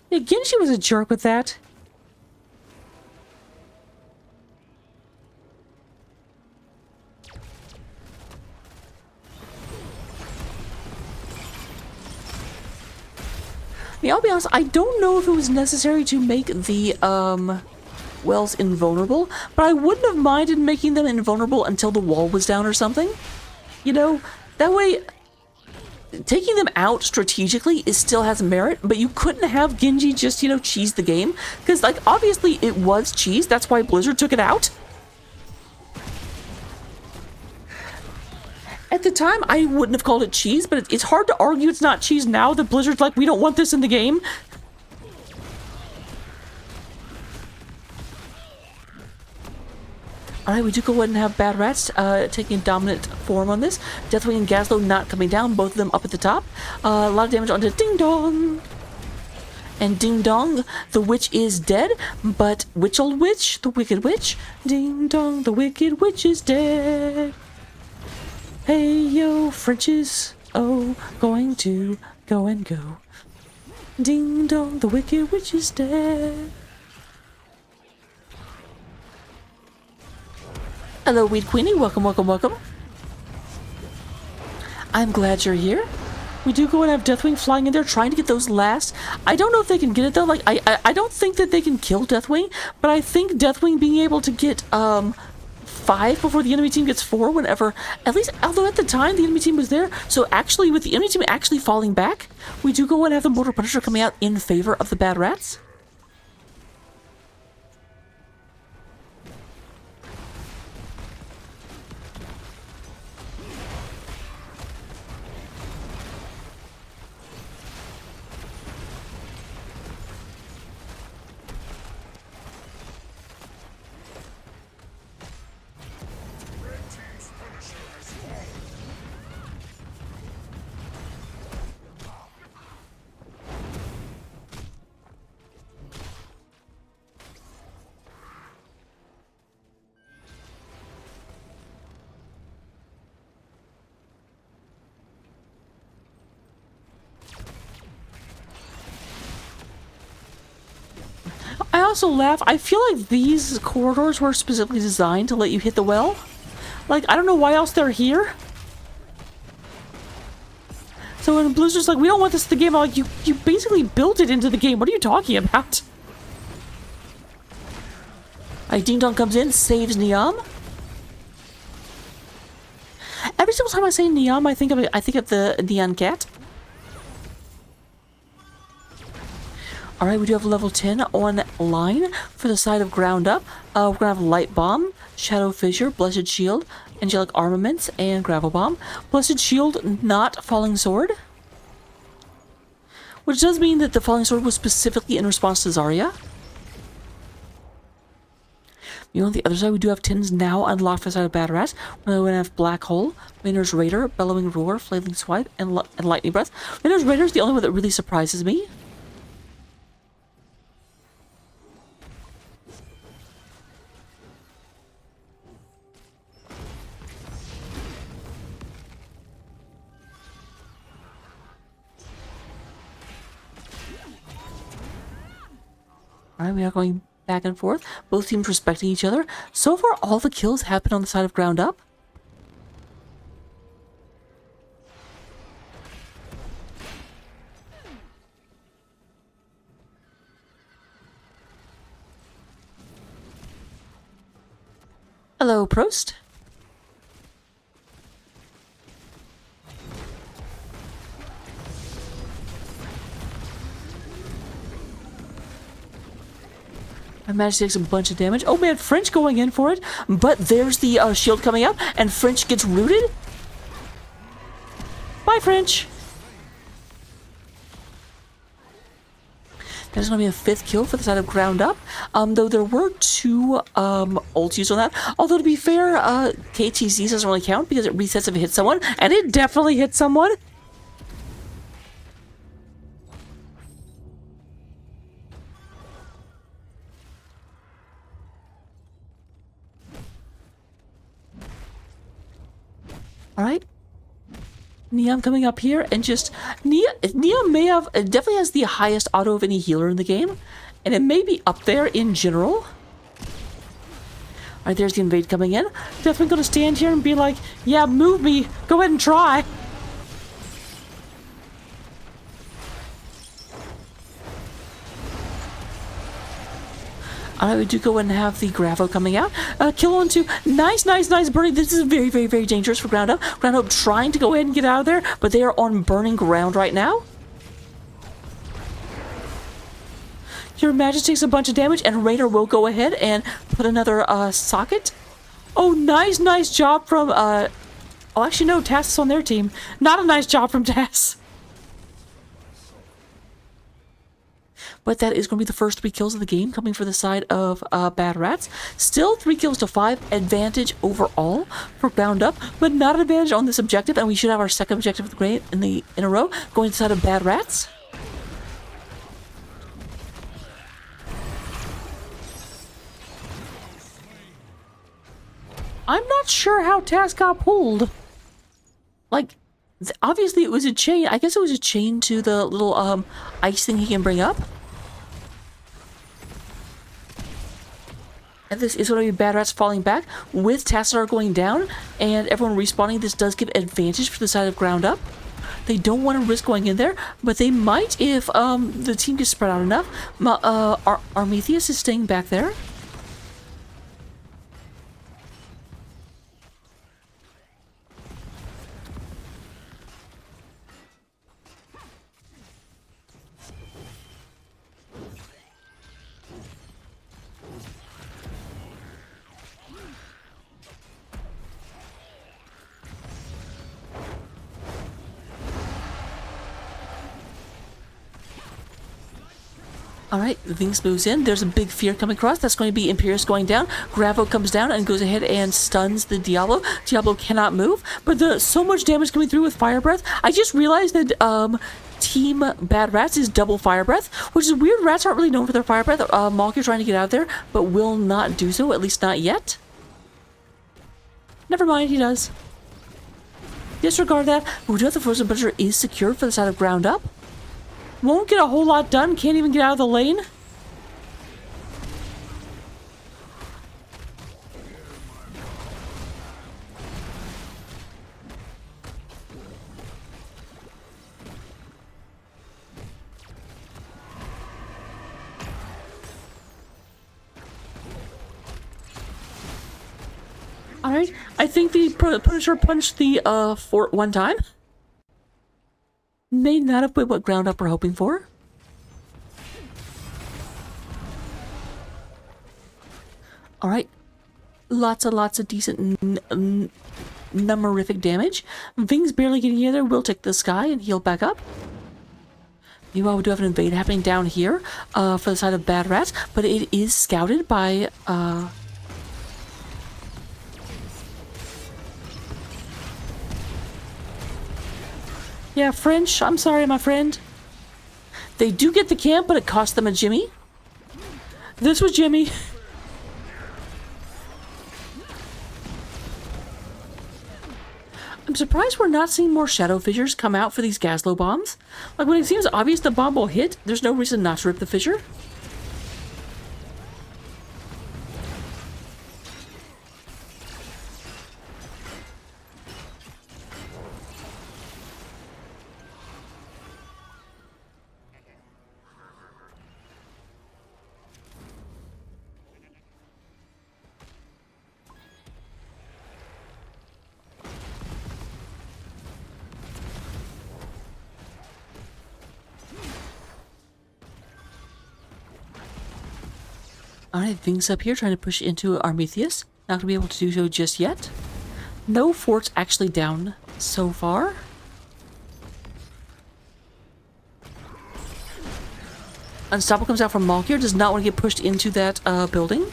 Yeah, Genji was a jerk with that. I mean, I'll be honest, I don't know if it was necessary to make the wells invulnerable, but I wouldn't have minded making them invulnerable until the wall was down or something. You know, that way, taking them out strategically still has merit, but you couldn't have Genji just, you know, cheese the game. Because, like, obviously it was cheese, that's why Blizzard took it out. At the time, I wouldn't have called it cheese, but it's hard to argue it's not cheese now that Blizzard's like, we don't want this in the game. Alright, we do go ahead and have Bad Rats taking dominant form on this. Deathwing and Gaslow not coming down, both of them up at the top. A lot of damage onto Ding Dong. And Ding Dong, the witch is dead, but Witch Old Witch, the Wicked Witch. Ding Dong, the Wicked Witch is dead. Hey yo, Frenches, oh, going to go and go. Ding dong, the Wicked Witch is dead. Hello, Weed Queenie, welcome. I'm glad you're here. We do go and have Deathwing flying in there, trying to get those last. I don't know if they can get it though, like, I don't think that they can kill Deathwing, but I think Deathwing being able to get, 5 before the enemy team gets 4 whenever, at least, although at the time the enemy team was there, so actually with the enemy team actually falling back, we do go and have the Mortal Punisher coming out in favor of the Bad Rats. I also laugh. I feel like these corridors were specifically designed to let you hit the well. Like, I don't know why else they're here. So when Blizzard's like, we don't want this in the game, I'm like, you basically built it into the game. What are you talking about? Alright, Ding Dong comes in, saves Niam. Every single time I say Niam, I think of the Neon Cat. Alright, we do have level 10 online for the side of Ground Up. We're gonna have Light Bomb, Shadow Fissure, Blessed Shield, Angelic Armaments, and Gravel Bomb. Blessed Shield, not Falling Sword. Which does mean that the Falling Sword was specifically in response to Zarya. You know, on the other side, we do have tins now unlocked for the side of Bad Rats. We're going to have Black Hole, Rainer's Raider, Bellowing Roar, Flailing Swipe, and Lightning Breath. Rainer's Raider is the only one that really surprises me. Alright, we are going back and forth. Both teams respecting each other. So far, all the kills happen on the side of Ground Up. Hello, Prost. I managed to take some bunch of damage. Oh man, French going in for it. But there's the shield coming up, and French gets rooted. Bye, French. There's going to be a 5th kill for the side of Ground Up. Though there were 2 ult used on that. Although to be fair, KTZ doesn't really count because it resets if it hits someone. And it definitely hit someone. Alright. Neon coming up here and just... Neon may have... It definitely has the highest auto of any healer in the game. And it may be up there in general. Alright, there's the invade coming in. Definitely gonna stand here and be like, yeah, move me. Go ahead and try. Alright, we do go and have the Gravo coming out. Kill on 2. Nice birdie. This is very, very, very dangerous for Ground Up. Ground Up trying to go ahead and get out of there, but they are on burning ground right now. Your Majesty takes a bunch of damage, and Rainer will go ahead and put another socket. Oh, nice job from... Oh, actually, no, Tass is on their team. Not a nice job from Tass. But that is going to be the first 3 kills of the game coming for the side of Bad Rats. Still 3 kills to 5. Advantage overall for Ground Up, but not an advantage on this objective. And we should have our second objective in a row going to the side of Bad Rats. I'm not sure how Task got pulled. Like, obviously it was a chain. I guess it was a chain to the little ice thing he can bring up. And this is going to be Bad Rats falling back with Tassar going down and everyone respawning. This does give advantage for the side of Ground Up. They don't want to risk going in there, but they might if the team gets spread out enough. Armetheus is staying back there. Alright, Vinx moves in. There's a big fear coming across. That's going to be Imperius going down. Gravo comes down and goes ahead and stuns the Diablo. Diablo cannot move, but so much damage coming through with Fire Breath. I just realized that Team Bad Rats is double Fire Breath, which is weird. Rats aren't really known for their Fire Breath. Malk is trying to get out of there, but will not do so, at least not yet. Never mind, he does. Disregard that. We do have the Frozen Butcher is secured for the side of Ground Up. Won't get a whole lot done. Can't even get out of the lane. Alright, I think the Punisher punched the fort one time. May not have been what Ground Up were hoping for. Alright, lots and lots of decent numberific damage. Ving's barely getting in there. We'll take the sky and heal back up. Meanwhile, we do have an invade happening down here for the side of Bad Rats, but it is scouted by... Yeah, French. I'm sorry, my friend. They do get the camp, but it cost them a Jimmy. This was Jimmy. I'm surprised we're not seeing more shadow fissures come out for these Gaslow bombs. Like, when it seems obvious the bomb will hit, there's no reason not to rip the fissure. Alright, Ving's up here trying to push into Armethius. Not gonna be able to do so just yet. No forts actually down so far. Unstoppable comes out from Malkir, does not want to get pushed into that building.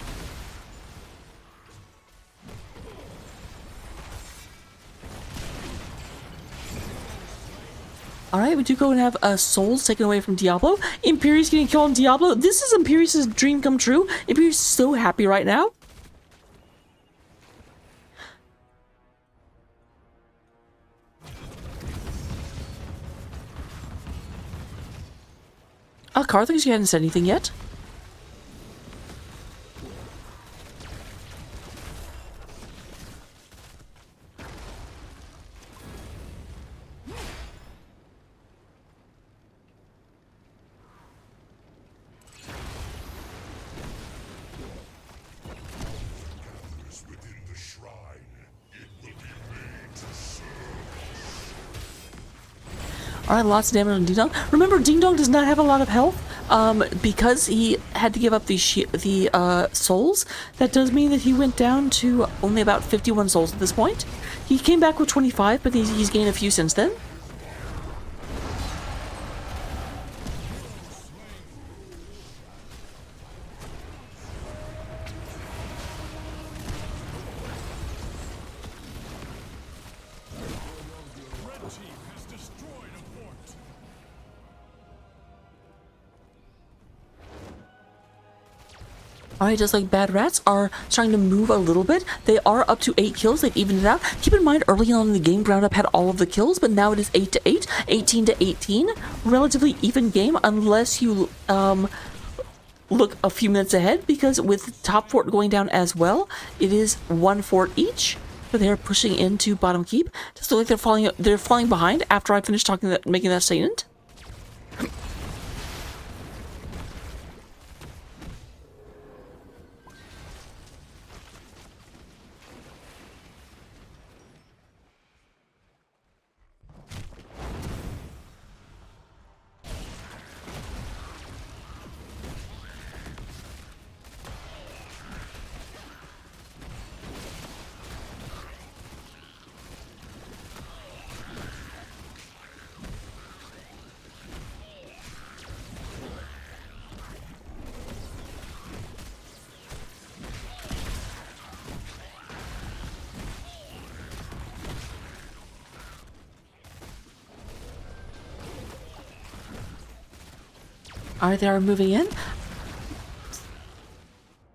Alright, we do go and have souls taken away from Diablo. Imperius getting killed on Diablo. This is Imperius' dream come true. Imperius is so happy right now. Carl thinks you hadn't said anything yet. Alright, lots of damage on Ding Dong. Remember, Ding Dong does not have a lot of health. Because he had to give up the souls. That does mean that he went down to only about 51 souls at this point. He came back with 25, but he's gained a few since then. Alright, just like Bad Rats are starting to move a little bit. They are up to 8 kills. They've evened it out. Keep in mind, early on in the game, Ground Up had all of the kills, but now it is 8 to 8, 18 to 18. Relatively even game, unless you look a few minutes ahead, because with top fort going down as well, it is 1 fort each. But they're pushing into bottom keep. Just look like they're falling behind after I finish making that statement. Alright, they are moving in.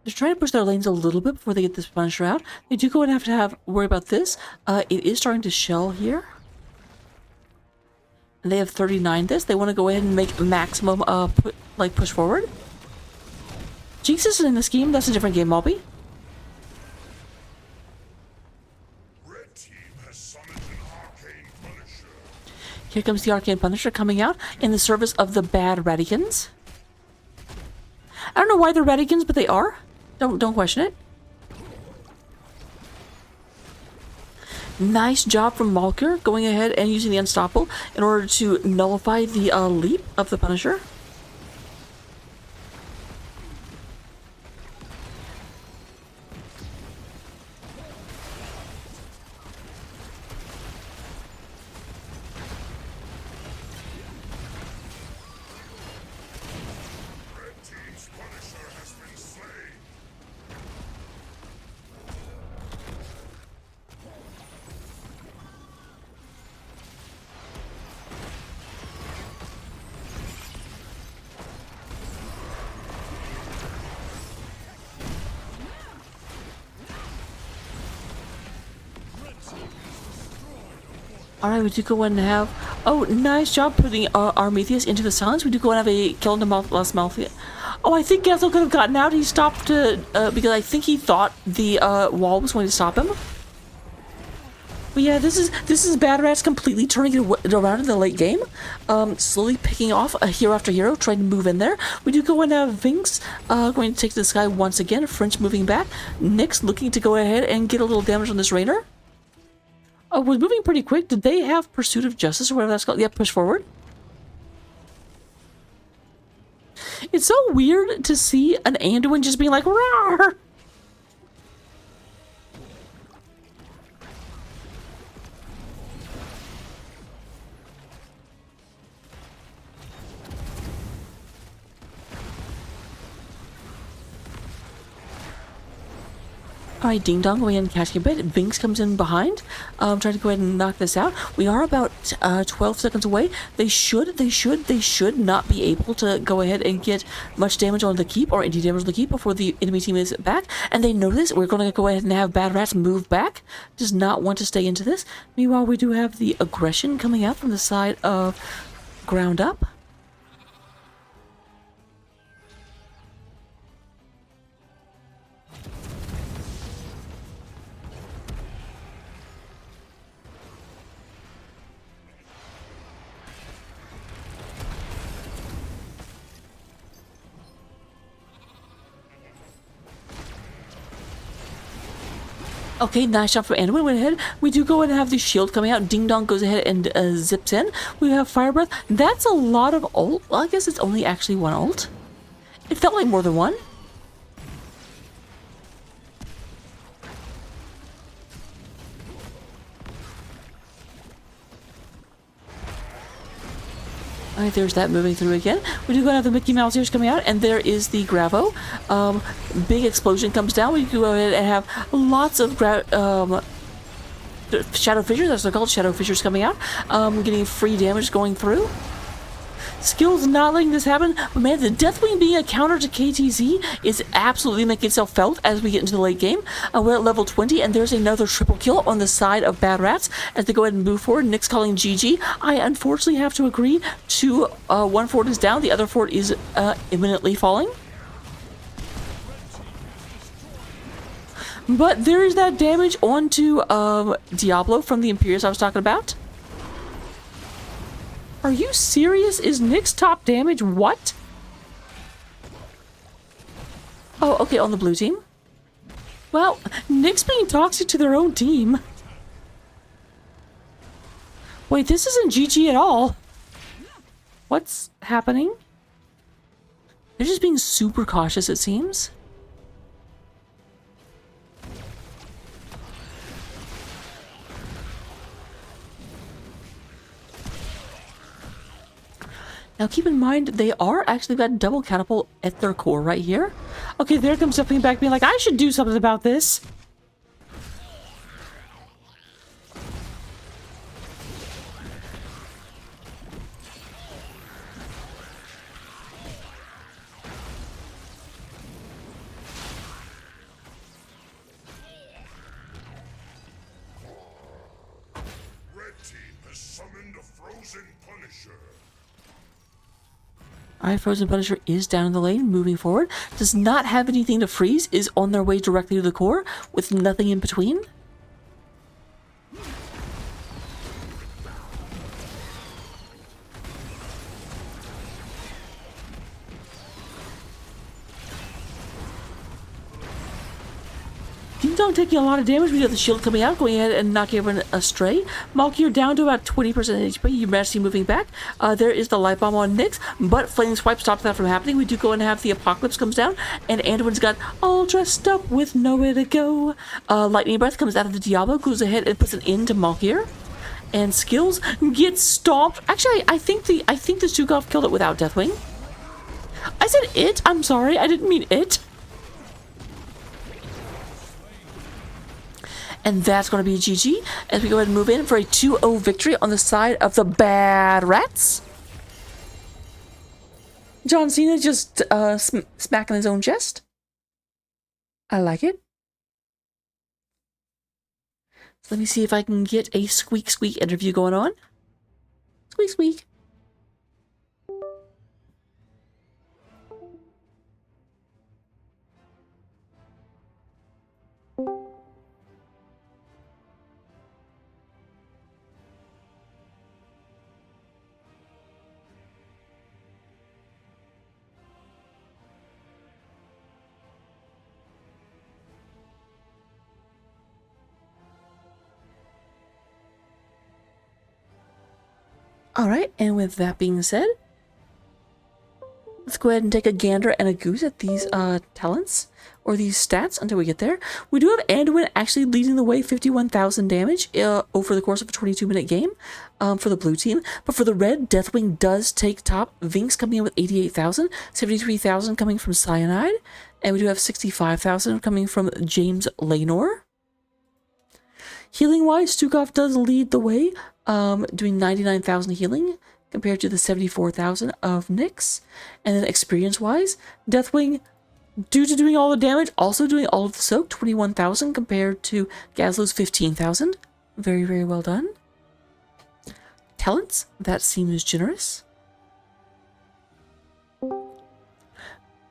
They're trying to push their lanes a little bit before they get this Punisher out. They do go and have to worry about this. It is starting to shell here. And they have 39 this. They want to go ahead and make maximum push forward. Jinx isn't in this game. That's a different game, Malby. Red team has summoned an arcane punisher. Here comes the Arcane Punisher coming out in the service of the bad Radicans. I don't know why they're Radicans, but they are. Don't question it. Nice job from Malker going ahead and using the Unstoppable in order to nullify the leap of the Punisher. Red team's Punisher has been slain. Alright, we do go ahead and have... Oh, nice job putting Armethius into the silence. We do go and have a kill into last Malphite. Oh, I think Gethel could have gotten out. He stopped because I think he thought the wall was going to stop him. But yeah, this is Bad Rats completely turning it around in the late game. Slowly picking off hero after hero, trying to move in there. We do go and have Vinx going to take to the sky once again. French moving back. Nyx looking to go ahead and get a little damage on this Rainer. Was moving pretty quick. Did they have Pursuit of Justice or whatever that's called? Yeah, push forward. It's so weird to see an Anduin just being like, "Rawr!" Alright, Ding Dong going ahead and catching a bit. Vinx comes in behind, trying to go ahead and knock this out. We are about 12 seconds away. They should not be able to go ahead and get much damage on the keep or any damage on the keep before the enemy team is back. And they notice we're going to go ahead and have Bad Rats move back. Does not want to stay into this. Meanwhile, we do have the aggression coming out from the side of Ground Up. Okay, nice shot from Anduin. Went ahead. We do go ahead and have the shield coming out. Ding Dong goes ahead and zips in. We have Fire Breath. That's a lot of ult. Well, I guess it's only actually one ult. It felt like more than one. Alright, there's that moving through again. We do go have the Mickey Mouse ears coming out, and there is the Gravo. Big explosion comes down. We go ahead and have lots of Shadow Fissures, that's what they're called, Shadow Fissures coming out. Getting free damage going through. Skills not letting this happen, but man, the Deathwing being a counter to KTZ is absolutely making itself felt as we get into the late game. We're at level 20, and there's another triple kill on the side of Bad Rats as they go ahead and move forward. Nyx calling GG. I unfortunately have to agree to one fort is down, the other fort is imminently falling. But there is that damage onto Diablo from the Imperius I was talking about. Are you serious? Is Nyx top damage? What? Oh, okay, on the blue team. Well, Nyx being toxic to their own team. Wait, this isn't GG at all. What's happening? They're just being super cautious, it seems. Now keep in mind, they are actually got double catapult at their core right here. Okay, there comes something back being like, I should do something about this. Red team has summoned a frozen Punisher. Alright, Frozen Punisher is down in the lane, moving forward. Does not have anything to freeze, is on their way directly to the core, with nothing in between. Ding Dong taking a lot of damage. We got the shield coming out, going ahead and knocking everyone astray. Malkier down to about 20% HP. You managed to moving back. There is the light bomb on Nyx, but Flame Swipe stops that from happening. We do go and have the Apocalypse comes down, and Anduin's got all dressed up with nowhere to go. Lightning Breath comes out of the Diablo, goes ahead and puts an end to Malkier. And Skills gets stomped. Actually, I think the Stukov killed it without Deathwing. I said it. I'm sorry. I didn't mean it. And that's going to be a GG as we go ahead and move in for a 2-0 victory on the side of the Bad Rats. John Cena just smacking his own chest. I like it. So let me see if I can get a squeak squeak interview going on. Squeak squeak. Alright, and with that being said, let's go ahead and take a gander and a goose at these talents, or these stats until we get there. We do have Anduin actually leading the way, 51,000 damage over the course of a 22-minute game for the blue team. But for the red, Deathwing does take top. Vinx coming in with 88,000, 73,000 coming from Cyanide, and we do have 65,000 coming from James Lanor. Healing-wise, Stukov does lead the way, doing 99,000 healing compared to the 74,000 of Nyx. And then experience-wise, Deathwing, due to doing all the damage, also doing all of the soak, 21,000 compared to Gazlo's 15,000. Very, very well done. Talents, that seems generous.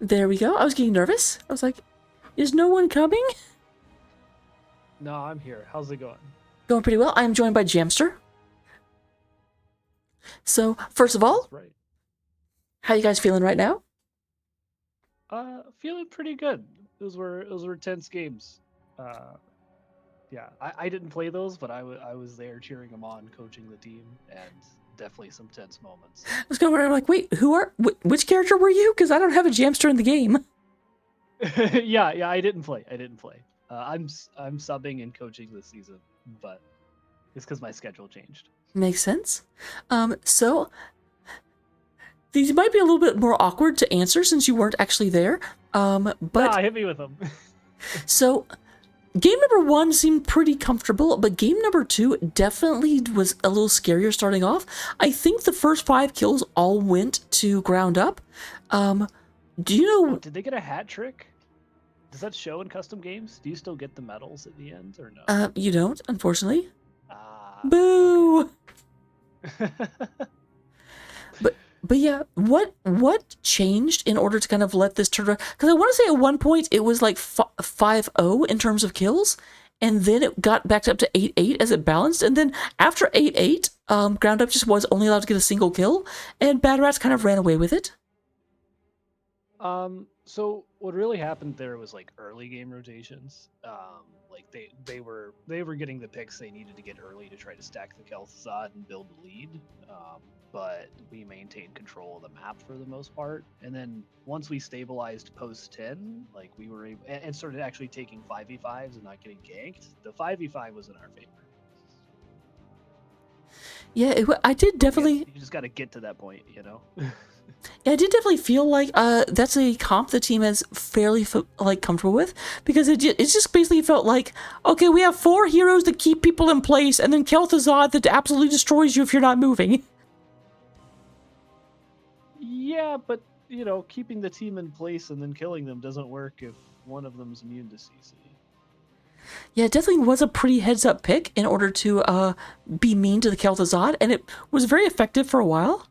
There we go. I was getting nervous. I was like, is no one coming? No, I'm here. How's it going? Going pretty well. I am joined by Jamster. So, first of all, That's right. how you guys feeling right now? Feeling pretty good. Those were tense games. Yeah, I didn't play those, but I was there cheering them on, coaching the team, and definitely some tense moments. I was going around like, wait, which character were you? Because I don't have a Jamster in the game. yeah, I didn't play. I'm subbing and coaching this season, but it's because my schedule changed. Makes sense. So these might be a little bit more awkward to answer since you weren't actually there. But hit me with them. So game number 1 seemed pretty comfortable, but game number 2 definitely was a little scarier starting off. I think the first 5 kills all went to ground up. Do you know? Did they get a hat trick? Does that show in custom games? Do you still get the medals at the end or no? You don't, unfortunately. Boo! Okay. But yeah, what changed in order to kind of let this turn around? Because I want to say at one point it was like 5-0 in terms of kills, and then it got back up to 8-8 as it balanced, and then after 8-8, Ground Up just was only allowed to get a single kill, and Bad Rats kind of ran away with it. So what really happened there was like early game rotations. Like they were getting the picks they needed to get early to try to stack the Kel'Thuzad and build the lead. But we maintained control of the map for the most part. And then once we stabilized post 10, like we were able and started actually taking 5v5s and not getting ganked, the 5v5 was in our favor. Yeah, I did definitely. You just got to get to that point, you know. Yeah, I did definitely feel like that's a comp the team is fairly comfortable with, because it just basically felt like, okay, we have 4 heroes that keep people in place, and then Kel'Thuzad that absolutely destroys you if you're not moving. Yeah, but you know, keeping the team in place and then killing them doesn't work if one of them's immune to CC. Yeah, it definitely was a pretty heads-up pick in order to be mean to the Kel'Thuzad, and it was very effective for a while.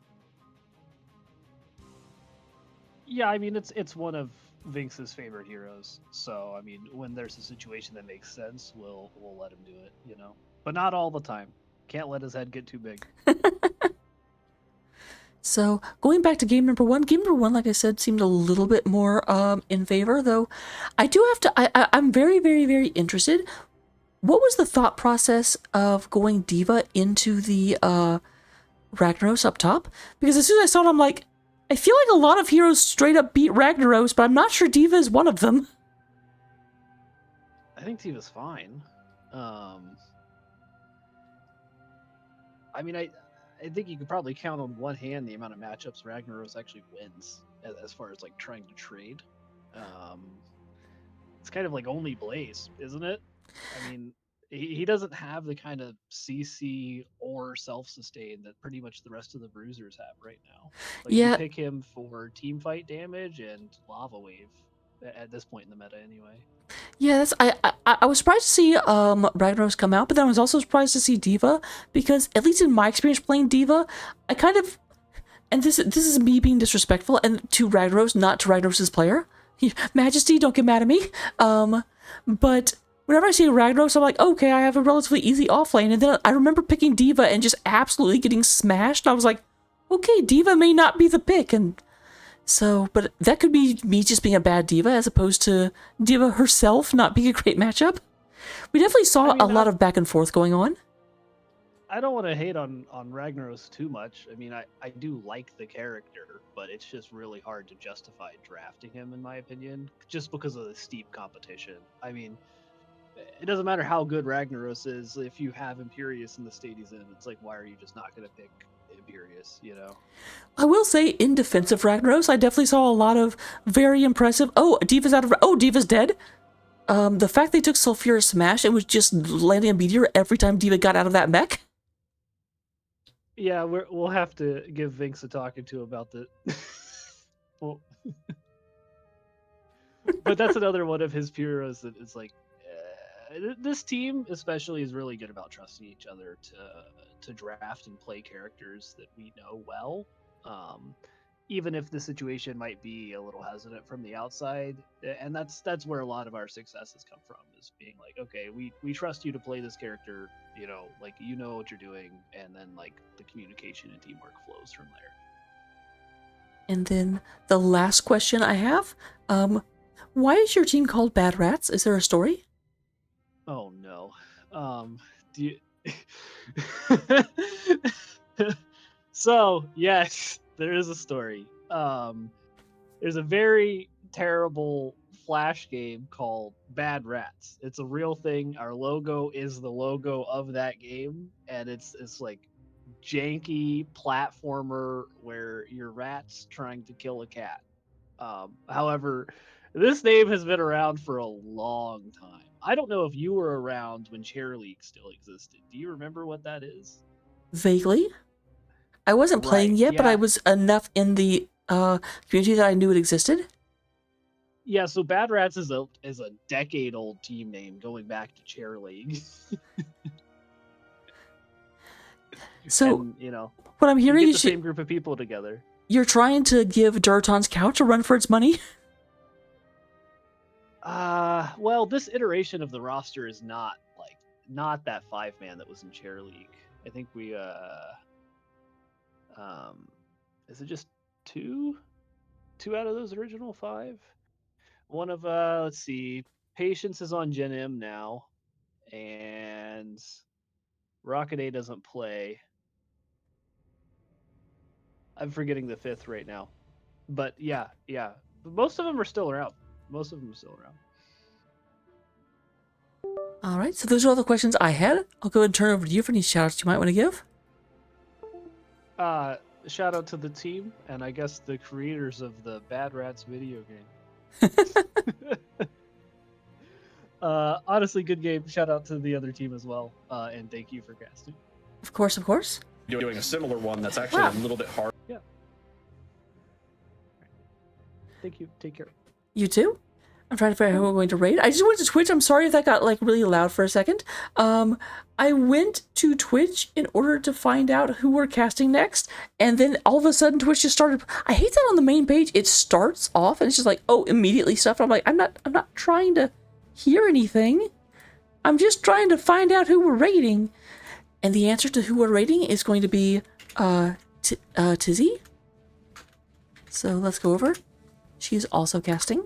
Yeah, I mean, it's one of Vinx's favorite heroes. So, I mean, when there's a situation that makes sense, we'll let him do it, you know. But not all the time. Can't let his head get too big. So going back to game number one, like I said, seemed a little bit more in favor, though. I do have to. I'm very, very, very interested. What was the thought process of going Diva into the Ragnaros up top? Because as soon as I saw it, I'm like, I feel like a lot of heroes straight up beat Ragnaros, but I'm not sure Diva is one of them. I think Tiva's fine. I mean, I think you could probably count on one hand the amount of matchups Ragnaros actually wins as far as like trying to trade. It's kind of like only Blaze, isn't it? I mean, he doesn't have the kind of CC or self-sustain that pretty much the rest of the bruisers have right now. Like you Yeah, pick him for team fight damage and lava wave at this point in the meta anyway. yeah. I was surprised to see Ragnaros come out, but then I was also surprised to see Diva because at least in my experience playing Diva, I kind of, and this is me being disrespectful and to Ragnaros, not to Ragnaros's player. Majesty, don't get mad at me. But whenever I see Ragnaros, I'm like, okay, I have a relatively easy offlane, and then I remember picking Diva and just absolutely getting smashed. And I was like, okay, Diva may not be the pick, and so, but that could be me just being a bad Diva as opposed to Diva herself not being a great matchup. We definitely saw a lot of back and forth going on. I don't want to hate on Ragnaros too much. I mean, I do like the character, but it's just really hard to justify drafting him, in my opinion, just because of the steep competition. I mean, it doesn't matter how good Ragnaros is if you have Imperius in the state he's in. It's like, why are you just not going to pick Imperius, you know? I will say, in defense of Ragnaros, I definitely saw a lot of very impressive, Diva's out of, Diva's dead. The fact they took Sulfurous Smash and was just landing a meteor every time Diva got out of that mech. Yeah, we'll have to give Vinx a talking to about the. Well, but that's another one of his heroes that is like, this team especially is really good about trusting each other to draft and play characters that we know well. Even if the situation might be a little hesitant from the outside, and that's where a lot of our successes come from, is being like, okay, we trust you to play this character, you know, like you know what you're doing, and then like the communication and teamwork flows from there. And then the last question I have, why is your team called Bad Rats? Is there a story? Oh no. Do you... So yes, there is a story. There's a very terrible Flash game called Bad Rats. It's a real thing. Our logo is the logo of that game, and it's like janky platformer where you're rats trying to kill a cat. However, this name has been around for a long time. I don't know if you were around when Chair League still existed. Do you remember what that is? Vaguely. I wasn't playing yet, but I was enough in the community that I knew it existed. Yeah, so Bad Rats is a decade-old team name going back to Chair League. So, and, you know, what I'm hearing is the same group of people together. You're trying to give Durton's couch a run for its money? Well, this iteration of the roster is not that 5-man that was in Chair League. I think we is it just two out of those original 5? One of let's see, Patience is on Gen M now, and Rocket A doesn't play. I'm forgetting the 5th right now, but yeah, most of them are still around. All right, so those are all the questions I had. I'll go and turn it over to you for any shout-outs you might want to give. Shout out to the team, and I guess the creators of the Bad Rats video game. Honestly, good game. Shout out to the other team as well, and thank you for casting. Of course. Doing a similar one that's actually a little bit hard. Yeah. Thank you. Take care. You too? I'm trying to figure out who we're going to raid. I just went to Twitch. I'm sorry if that got like really loud for a second. I went to Twitch in order to find out who we're casting next, and then all of a sudden Twitch just started. I hate that on the main page it starts off and it's just like, oh, immediately stuff. I'm like, I'm not trying to hear anything. I'm just trying to find out who we're raiding. And the answer to who we're raiding is going to be Tizzy. So let's go over. She's also casting.